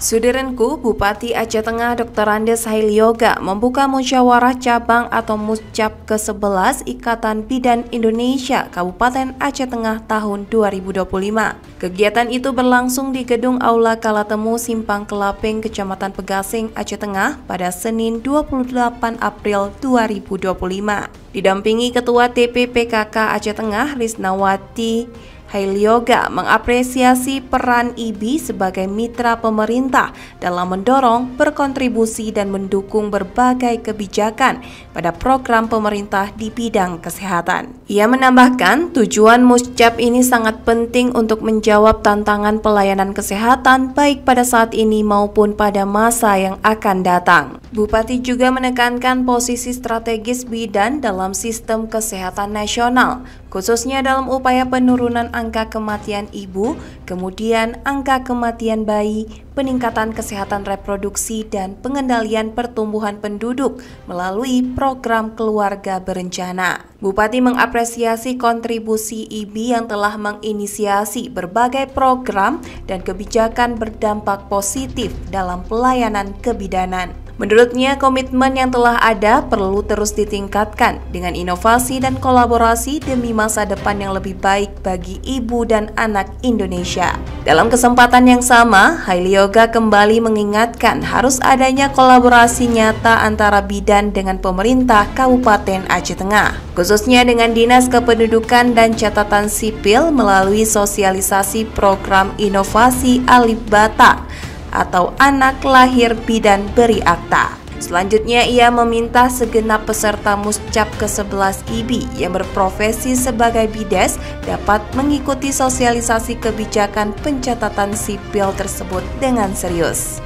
Sudirenku, Bupati Aceh Tengah Dr. Andes Hailyoga membuka musyawarah cabang atau Muscap ke-11 Ikatan Bidan Indonesia Kabupaten Aceh Tengah tahun 2025. Kegiatan itu berlangsung di Gedung Aula Kalatemu Simpang Kelaping, Kecamatan Pegasing, Aceh Tengah pada Senin 28 April 2025. Didampingi Ketua TPPKK Aceh Tengah Risnawati, Hailyoga mengapresiasi peran IBI sebagai mitra pemerintah dalam mendorong, berkontribusi dan mendukung berbagai kebijakan pada program pemerintah di bidang kesehatan. Ia menambahkan, tujuan Muscap ini sangat penting untuk menjawab tantangan pelayanan kesehatan baik pada saat ini maupun pada masa yang akan datang. Bupati juga menekankan posisi strategis bidan dalam sistem kesehatan nasional, khususnya dalam upaya penurunan angka kematian ibu, kemudian angka kematian bayi, peningkatan kesehatan reproduksi, dan pengendalian pertumbuhan penduduk melalui program keluarga berencana. Bupati mengapresiasi kontribusi IBI yang telah menginisiasi berbagai program dan kebijakan berdampak positif dalam pelayanan kebidanan. Menurutnya, komitmen yang telah ada perlu terus ditingkatkan dengan inovasi dan kolaborasi demi masa depan yang lebih baik bagi ibu dan anak Indonesia. Dalam kesempatan yang sama, Hailyoga kembali mengingatkan harus adanya kolaborasi nyata antara bidan dengan pemerintah Kabupaten Aceh Tengah, khususnya dengan Dinas Kependudukan dan Catatan Sipil melalui sosialisasi program inovasi Alif Bata atau Anak Lahir Bidan Beri Akta. Selanjutnya, ia meminta segenap peserta Muscap ke-11 IBI yang berprofesi sebagai bides dapat mengikuti sosialisasi kebijakan pencatatan sipil tersebut dengan serius.